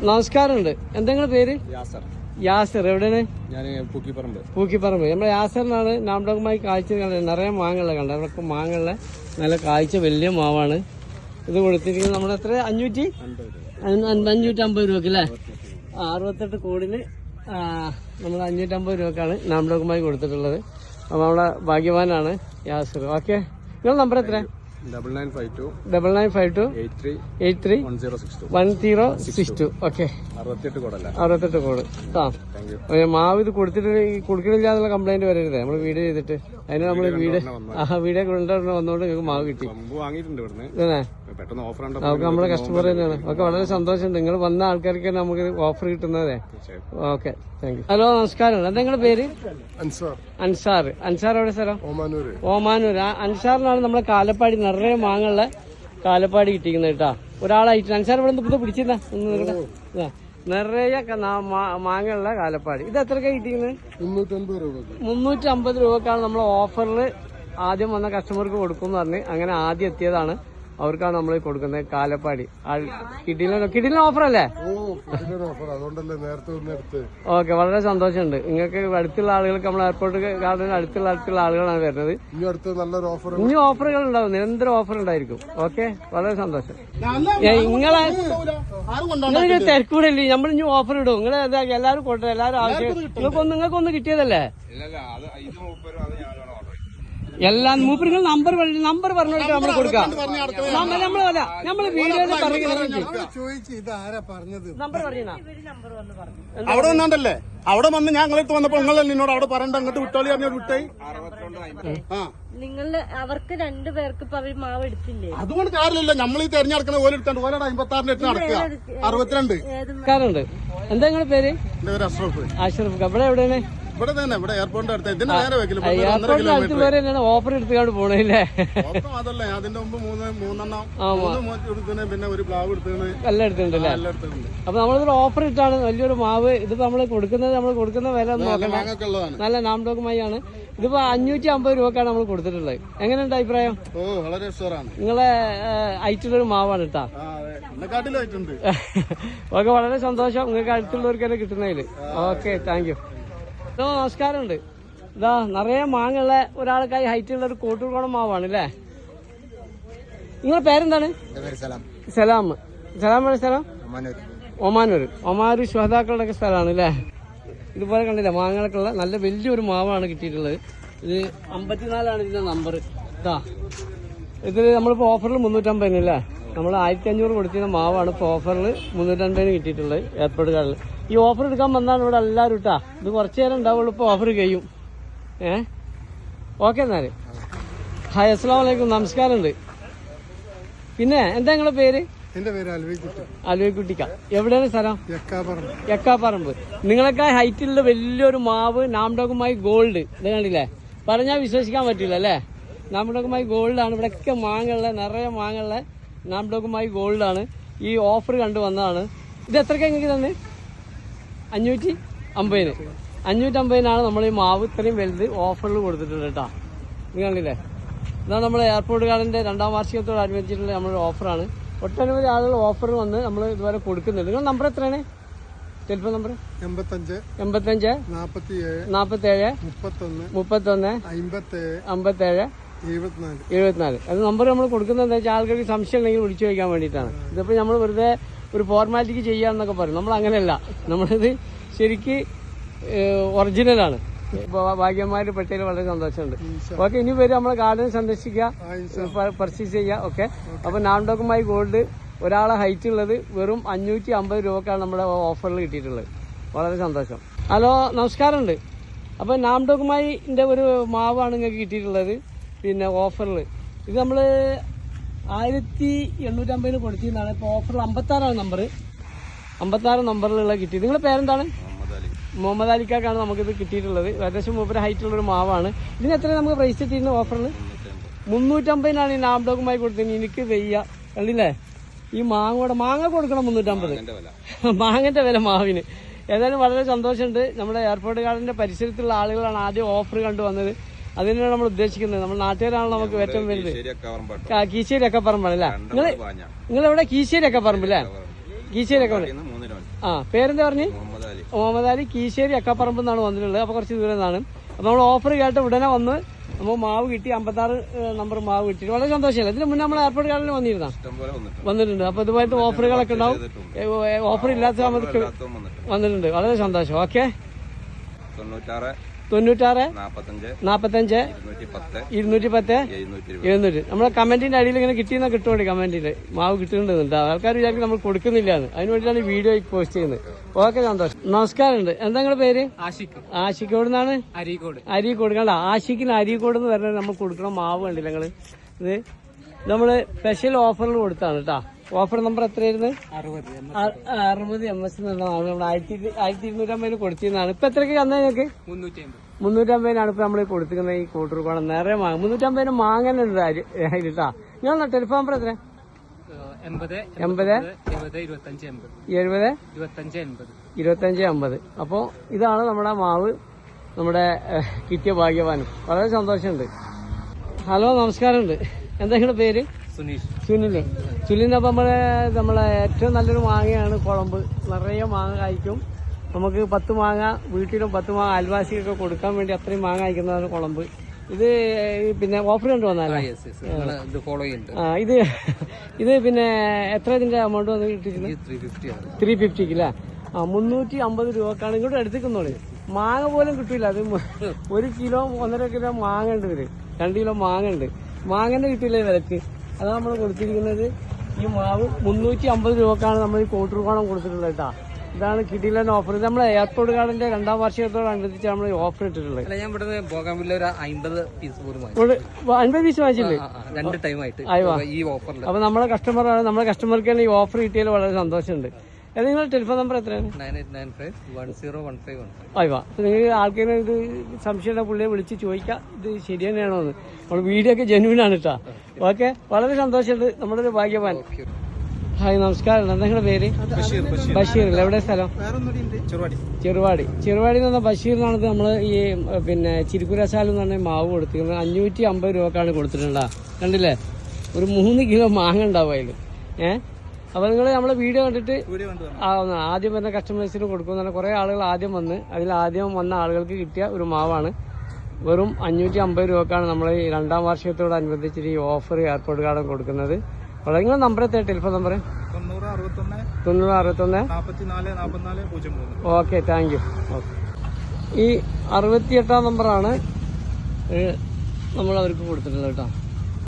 നമസ്കാരമുണ്ട്. എന്തെങ്കിലും പേര്? യാസർ. എവിടെയാണ്? ഞാൻ പൂക്കിപ്പറമ്പ്. നമ്മുടെ യാസറിനാണ് നാംഡോഗുമായി കാഴ്ച നിറയെ മാങ്ങയുള്ള കണ്ട. അവർക്ക് മാങ്ങയുള്ള നല്ല കാഴ്ച വലിയ മാവാണ് ഇത് കൊടുത്തിരിക്കുന്നത്. നമ്മുടെ എത്ര? 550 രൂപക്ക് അല്ലേ? 68 കോടിന് നമ്മൾ 550 രൂപക്കാണ് നാംഡോഗുമായി കൊടുത്തിട്ടുള്ളത്. അപ്പൊ നമ്മളെ ഭാഗ്യവാനാണ് യാസർ. ഓക്കെ, നിങ്ങളുടെ നമ്പർ എത്ര? 9952 83 1062. Okay, 68 code. മാവ് ഇത് കൊടുത്തിട്ട് കൊടുക്കണില്ലാന്നുള്ള കംപ്ലൈന്റ് വരരുത്. നമ്മൾ വീഡിയോ ചെയ്തിട്ട് അതിന് നമ്മൾ വീഡിയോ കൊണ്ടുവരണം വന്നോണ്ട് നിങ്ങൾക്ക് മാവ് കിട്ടി. നമുക്ക് നമ്മുടെ കസ്റ്റമർ തന്നെയാണ്. ഓക്കെ, വളരെ സന്തോഷമുണ്ട്. നിങ്ങൾ വന്ന ആൾക്കാർക്ക് നമുക്ക് ഓഫർ കിട്ടുന്നതേ. Okay, thank you. ഹലോ, നമസ്കാരം. എന്താ നിങ്ങളുടെ പേര്? അൻസാർ. എവിടെ സ്ഥലം? ഓമാനൂർ. അൻസാറിനാണ് നമ്മളെ കാലപ്പാടി നിറയെ മാങ്ങുള്ള കാലപ്പാടി കിട്ടിക്കുന്നത് കേട്ടാ. ഒരാളായിട്ട് അൻസാർ ഇവിടെ ഇത് പിടിച്ചിരുന്ന നിറയെ മാങ്ങുള്ള കാലപ്പാടി. ഇത് എത്രക്കാ കിട്ടിക്കുന്നത്? 350 രൂപക്കാണ് നമ്മൾ ഓഫറിൽ ആദ്യം വന്ന കസ്റ്റമർക്ക് കൊടുക്കുമെന്ന് പറഞ്ഞ് അങ്ങനെ ആദ്യം എത്തിയതാണ്. അവർക്കാണ് നമ്മൾ കൊടുക്കുന്നത് കാലപ്പാടി. കിടിലൻ ഓഫർ അല്ലേ? ഓക്കെ, വളരെ സന്തോഷമുണ്ട്. നിങ്ങൾക്ക് അടുത്തുള്ള ആളുകൾക്ക് നമ്മൾ എയർപോർട്ട് ഗാർഡന് അടുത്തുള്ള ആളുകളാണ് വരുന്നത്. ഇനി ഓഫറുകൾ ഉണ്ടാവും, നിരന്തരം ഓഫർ ഉണ്ടായിരിക്കും. ഓക്കെ, വളരെ സന്തോഷം. നിങ്ങളൊരു തിരക്കൂടെ ഇല്ലേ? നമ്മൾ ഇനി ഓഫർ ഇടും. നിങ്ങൾ എല്ലാവരും കൊണ്ടു, എല്ലാവരും ആവശ്യം. നിങ്ങൾക്കൊന്ന് കിട്ടിയതല്ലേ? എല്ലാം മൂപ്പര് നമ്പർ പറഞ്ഞിട്ട് നമ്മൾ കൊടുക്കാം. നമ്മള് വീഡിയോയിൽ നമ്പർ പറഞ്ഞ അവിടെ വന്നാണ്ടല്ലേ? അവിടെ വന്ന് ഞങ്ങളടുത്ത് വന്നപ്പോ നിങ്ങളല്ലേ എന്നോട് അവിടെ പറയണ്ട അങ്ങോട്ട് വിട്ടോളി പറഞ്ഞ വിട്ടായി. നിങ്ങൾ അവർക്ക് 2 പേർക്ക് ഇപ്പൊ അവർ മാവ് എടുത്തില്ലേ? അതുകൊണ്ട് കാര്യമില്ല. നമ്മൾ ഈ തെരഞ്ഞെടുക്കുന്ന ഓല എടുത്തോണ്ട് ഓലോട് 56 നടക്കുക 62. എന്താ നിങ്ങളുടെ പേര്? അഷ്റഫ്. ഇവിടെ എവിടെയാണ്? ഇവിടെ തന്നെ, ഇവിടെ എയർപോർട്ടിന്റെ അടുത്ത്. ഇതിന് നേരെ വെക്കില്ല. ഓഫർ എടുത്തുകൊണ്ട് പോണല്ലേ? അതല്ല, അതിന്റെ മുമ്പ് 3 പിന്നെ ഒരു പ്ലാവ് എടുത്തത് എല്ലാം എടുത്തിട്ടുണ്ടല്ലേ? അപ്പൊ നമ്മളിതൊരു ഓഫർ ഇട്ടാണ് വലിയൊരു മാവ്. ഇതിപ്പോ നമ്മൾ കൊടുക്കുന്ന വില നല്ല നാംഡോഗുമായി ആണ്. ഇതിപ്പോ 550 രൂപക്കാണ് നമ്മൾ കൊടുത്തിട്ടുള്ളത്. എങ്ങനെയുണ്ട് അഭിപ്രായം? വളരെ ഉഷാറാണ്. നിങ്ങളെ ഐറ്റുള്ളൊരു മാവാണ് കേട്ടാ. ഓക്കെ, വളരെ സന്തോഷം. നിങ്ങൾക്ക് അടുത്തുള്ളവർക്ക് തന്നെ കിട്ടുന്നതിൽ. Okay, thank U. നമസ്കാരമുണ്ട്. ഇതാ നിറയെ മാങ്ങുള്ള ഒരാൾക്കായി ഹൈറ്റുള്ള ഒരു കോട്ടൂർക്കോണം മാവാണ് അല്ലേ? നിങ്ങളുടെ പേരെന്താണ്? സലാം. എവിടെ സ്ഥലം? ഒമാനൂർ ശ്രോതാക്കളുടെ ഒക്കെ സ്ഥലമാണ് അല്ലേ? ഇതുപോലെ കണ്ടില്ല, മാങ്ങകൾക്കുള്ള നല്ല വലിയൊരു മാവാണ് കിട്ടിയിട്ടുള്ളത്. ഇത് 54 ഇതിന്റെ നമ്പർ. ഇതാ ഇത് നമ്മളിപ്പോ ഓഫറിൽ 350 അല്ലേ? നമ്മൾ 1500 കൊടുത്തിരുന്ന മാവാണ് ഇപ്പോൾ ഓഫറിൽ 350 കിട്ടിയിട്ടുള്ളത് എയർപോർട്ട് കാർഡിൽ. ഈ ഓഫർ എടുക്കാൻ വന്നാണ് ഇവിടെ എല്ലാവരും ഇട്ടാ. ഇത് കുറച്ചു നേരം ഉണ്ടാവുള്ളൂ, ഇപ്പോൾ ഓഫർ കഴിയും. ഓക്കെ എന്നാല്. ഹായ്, അസ്സലാമു അലൈക്കും. നമസ്കാരമുണ്ട്. പിന്നെ എന്താ നിങ്ങളുടെ പേര്? എന്റെ പേര് അൽവിക്കുട്ടിക്ക. എവിടെയാണ് സ്ഥലം? യക്കാപ്പറമ്പ്. നിങ്ങളൊക്കെ ഹൈറ്റിലുള്ള വലിയൊരു മാവ് നാംഡോഗുമായി ഗോൾഡ്. ഇത് കണ്ടില്ലേ? പറഞ്ഞാൽ വിശ്വസിക്കാൻ പറ്റില്ല അല്ലേ? നാംഡോഗുമായി ഗോൾഡാണ്. ഇവിടെയൊക്കെ മാങ്ങുള്ള നിറയെ മാങ്ങുള്ള നാംഡോഗുമായി ഗോൾഡാണ്. ഈ ഓഫർ കണ്ടു വന്നതാണ്. ഇത് എത്രയ്ക്ക് നിങ്ങൾക്ക് തന്നെ? 550 നമ്മൾ ഈ മാവ് ഇത്രയും വലുത് ഓഫറിൽ കൊടുത്തിട്ടുണ്ട് കേട്ടോ. നിങ്ങൾ കണ്ടില്ലേ? ഇതാണ് നമ്മുടെ എയർപോർട്ട് ഗാർഡന്റെ 2ാം വാർഷികത്തോടനുബന്ധിച്ചിട്ടുള്ള നമ്മുടെ ഓഫറാണ്. ഒട്ടനവധി ആളുകൾ ഓഫർ വന്ന് നമ്മൾ ഇതുവരെ കൊടുക്കുന്നുണ്ട്. നിങ്ങൾ നമ്പർ എത്രയാണ്? Telephone number 85 47 31 57 74. അത് നമ്പർ നമ്മൾ കൊടുക്കുന്നത് എന്താ വെച്ചാൽ ആൾക്കാർക്ക് സംശയം ഉണ്ടെങ്കിൽ വിളിച്ചു ചോദിക്കാൻ വേണ്ടിയിട്ടാണ്. ഇതിപ്പോൾ നമ്മൾ വെറുതെ ഒരു ഫോർമാലിറ്റിക്ക് ചെയ്യാന്നൊക്കെ പറയും. നമ്മൾ അങ്ങനെയല്ല, നമ്മളിത് ശരിക്ക് ഒറിജിനലാണ്. ഭാഗ്യന്മാര് പെട്ടതിൽ വളരെ സന്തോഷമുണ്ട്. ഓക്കെ, ഇനി വരും നമ്മളെ ഗാർഡൻ സന്ദർശിക്കുക, പർച്ചേസ് ചെയ്യുക. ഓക്കെ, അപ്പൊ നാംഡോഗുമായി ഗോൾഡ് ഒരാളെ ഹൈറ്റ് ഉള്ളത് വെറും 550 രൂപക്കാണ് നമ്മുടെ ഓഫറിൽ കിട്ടിയിട്ടുള്ളത്. വളരെ സന്തോഷം. ഹലോ, നമസ്കാരമുണ്ട്. അപ്പൊ നാംഡോഗുമായിന്റെ ഒരു മാവാണ് നിങ്ങൾക്ക് കിട്ടിയിട്ടുള്ളത്. പിന്നെ ഓഫറിൽ ഇത് നമ്മള് 1850 കൊടുത്തിരുന്നതാണ്. ഇപ്പൊ ഓഫറിൽ 56 നമ്പറിലുള്ള കിട്ടിയത്. നിങ്ങളുടെ പേരെന്താണ്? മുഹമ്മദ് അലിക്കാണ് നമുക്കിത് കിട്ടിയിട്ടുള്ളത്. ഏകദേശം 3 ഹൈറ്റുള്ളൊരു മാവാണ്. ഇതിന് എത്ര നമുക്ക് പ്രൈസ് കിട്ടിയിരുന്നു ഓഫറിൽ? 350 ഈ നാംഡോഗുമായി കൊടുത്തത്. എനിക്ക് വെയ്യ, കണ്ടില്ലേ? ഈ മാങ്ങ കൊടുക്കണം 350. മാങ്ങന്റെ വില മാവിന്. ഏതായാലും വളരെ സന്തോഷമുണ്ട്. നമ്മുടെ എയർപോർട്ട് ഗാർഡന്റെ പരിസരത്തുള്ള ആളുകളാണ് ആദ്യം ഓഫർ കണ്ടുവന്നത്. അതിനാണ് നമ്മൾ ഉദ്ദേശിക്കുന്നത്. നമ്മുടെ നാട്ടുകാരാണ് നമുക്ക് ഏറ്റവും വലുത്. കീശ്ശേരി ഒക്കെ പറമ്പാണ് അല്ലേ? നിങ്ങൾ എവിടെ? കീശ്ശേരി ഒക്കെ പറമ്പ് അല്ലേ? കീശ്ശേരി ഒക്കെ ആ പേരെന്താ പറഞ്ഞ് മുഹമ്മദ് അലി കീശ്ശേരി അക്കാപ്പറമ്പ് എന്നാണ് വന്നിട്ടുള്ളത്. അപ്പൊ കുറച്ച് ദൂരം നിന്നാണ്. അപ്പൊ നമ്മൾ ഓഫർ കേട്ട് ഉടനെ വന്ന് നമ്മൾ മാവ് കിട്ടി 56 നമ്പർ മാവ് കിട്ടി. വളരെ സന്തോഷമല്ല. ഇതിന് മുന്നേ നമ്മൾ എയർപോർട്ട് ഗാർഡനിൽ വന്നിട്ടുണ്ട്. അപ്പൊ ഇതുപോലത്തെ ഓഫറുകളൊക്കെ ഉണ്ടാവും. ഓഫർ ഇല്ലാത്ത സമയത്ത് വന്നിട്ടുണ്ട്. വളരെ സന്തോഷം. ഓക്കെ 96 45 210 700. നമ്മളെ കമന്റിന്റെ അടിയിൽ ഇങ്ങനെ കിട്ടിയെന്നാ കിട്ടുന്നുണ്ട്. കമന്റിൽ മാവ് കിട്ടുന്നുണ്ട്. ആൾക്കാർ വിചാരിക്കും നമ്മൾ കൊടുക്കുന്നില്ല എന്ന്. അതിന് വേണ്ടിയിട്ടാണ് വീഡിയോ പോസ്റ്റ് ചെയ്യുന്നത്. ഓക്കെ സന്തോഷം. നമസ്കാരമുണ്ട്. എന്താ നിങ്ങളുടെ പേര്? ആഷിക്ക്. എവിടെ നിന്നാണ്? അരീക്കോട്. കണ്ട ആഷിക്കിന് അരീക്കോട് എന്ന് പറഞ്ഞാൽ നമ്മൾ കൊടുക്കണ മാവ് കണ്ടില്ല നിങ്ങള്. ഇത് നമ്മള് സ്പെഷ്യൽ ഓഫറിൽ കൊടുത്താണ് കേട്ടാ. ഓഫർ നമ്പർ എത്രയായിരുന്നു? 60 MS എന്നുള്ളതാണ്. നമ്മൾ 1250 കൊടുത്തിരുന്നതാണ്. ഇപ്പൊ എത്രയ്ക്ക് തന്നെ നിങ്ങൾക്ക്? 350 ഇപ്പൊ നമ്മൾ കൊടുത്തിരിക്കുന്നത്. ഈ കൂട്ടുകൂടെ നിറയെ മാങ്ങ 350 മാങ്ങനുണ്ട് അതിലിട്ടാ. നിങ്ങൾ ടെലിഫോൺ നമ്പർ എത്ര? 80 25 50. അപ്പോ ഇതാണ് നമ്മുടെ മാവ്. നമ്മുടെ കിട്ടിയ ഭാഗ്യവാനും. വളരെ സന്തോഷമുണ്ട്. ഹലോ നമസ്കാരമുണ്ട്. എന്താ നിങ്ങളുടെ പേര്? സുനിലിന്റെ അപ്പം നമ്മളെ ഏറ്റവും നല്ലൊരു മാങ്ങയാണ് കുളമ്പ്. നിറയെ മാങ്ങ കായ്ക്കും. നമുക്ക് 10 മാങ്ങ വീട്ടിലും 10 മാങ്ങ അയൽവാസിക്കൊക്കെ കൊടുക്കാൻ വേണ്ടി അത്രയും മാങ്ങ കായ്ക്കുന്നതാണ് കുളമ്പ്. ഇത് പിന്നെ ഓഫർ കണ്ടു വന്നാലേ ഇത് പിന്നെ എത്ര ഇതിന്റെ എമൗണ്ട് വന്ന് കിട്ടിയിട്ടുണ്ട്? 350 അല്ലേ? 350 രൂപക്കാണ്. ഇങ്ങോട്ട് എടുത്തേക്കുന്നോളി. മാങ്ങ പോലും കിട്ടൂല. അത് 1 കിലോ 1.5 കിലോ മാങ്ങ ഉണ്ട്. ഇതില് 2 കിലോ മാങ്ങ ഉണ്ട്. മാങ്ങന്റെ കിട്ടില്ല വിലക്ക്. അതാണ് നമ്മൾ കൊടുത്തിരിക്കുന്നത്. ഈ മാവ് 350 രൂപക്കാണ് നമ്മൾ ഈ കോട്ടൂർക്കോണം കൊടുത്തിട്ടുള്ളത് കേട്ടാ. ഇതാണ് കിട്ടിയില്ല ഓഫർ. ഇത് നമ്മളെ എയർപോർട്ട് ഗാർഡന്റെ 2ാം വാർഷികത്തോടനുബന്ധിച്ച് നമ്മൾ ഓഫർ ഇട്ടിട്ടുള്ളത്. ഞാൻ ഇവിടെ പോകാൻ 50 പീസ് പോലും 50 പീസ് വാങ്ങിച്ചില്ലേ? 2 ടൈം ആയിട്ട് ഈ ഓഫറിൽ. അപ്പൊ നമ്മളെ കസ്റ്റമറാണ്. നമ്മളെ കസ്റ്റമർക്ക് തന്നെ ഈ ഓഫർ കിട്ടിയാൽ വളരെ സന്തോഷമുണ്ട്. നിങ്ങളുടെ ടെലിഫോൺ നമ്പർ എത്രയാണ്? 9895101515. അയ്യോ. നിങ്ങൾ ആൾക്കാരെ ഇത് സംശയമുള്ള പുള്ളിയെ വിളിച്ച് ചോദിക്കാം ഇത് ശരി തന്നെയാണോ എന്ന്. നമ്മൾ വീഡിയോ ഒക്കെ ജെന്യൂൻ ആണ് കേട്ടോ. ഓക്കെ വളരെ സന്തോഷമുണ്ട്. നമ്മുടെ ഒരു ഭാഗ്യവാൻ. ഹായ് നമസ്കാരം. എന്താ നിങ്ങളുടെ പേര്? ബഷീർ. എവിടെ സ്ഥലം? ചെറുവാടി എന്ന് പറഞ്ഞ ബഷീറിനാണ് നമ്മൾ ഈ പിന്നെ ചിരിക്കുരസാലം എന്ന് പറഞ്ഞ മാവ് കൊടുത്തിരിക്കുന്നത്. 550 രൂപക്കാണ് കൊടുത്തിട്ടുണ്ടാ. കണ്ടില്ലേ? ഒരു 3 കിലോ മാങ്ങ ഉണ്ടാവും അതിൽ. അപ്പൊ നിങ്ങൾ നമ്മളെ വീഡിയോ കണ്ടിട്ട് ആദ്യം വരുന്ന കസ്റ്റമേഴ്സിന് കൊടുക്കുന്ന കുറെ ആളുകൾ ആദ്യം വന്ന് ആദ്യം വന്ന ആളുകൾക്ക് കിട്ടിയ ഒരു മാവാണ്. വെറും 550 രൂപക്കാണ് നമ്മൾ ഈ 2ാം വാർഷികത്തോടനുബന്ധിച്ചിട്ട് ഈ ഓഫർ എയർപോർട്ട് ഗാർഡൻ കൊടുക്കുന്നത്. വളരെ നിങ്ങളുടെ നമ്പർ എത്ര? Telephone number 9061 okay thank U. ഈ 68ാം നമ്പറാണ് നമ്മൾ അവർക്ക് കൊടുത്തിട്ടുള്ളത് കേട്ടോ.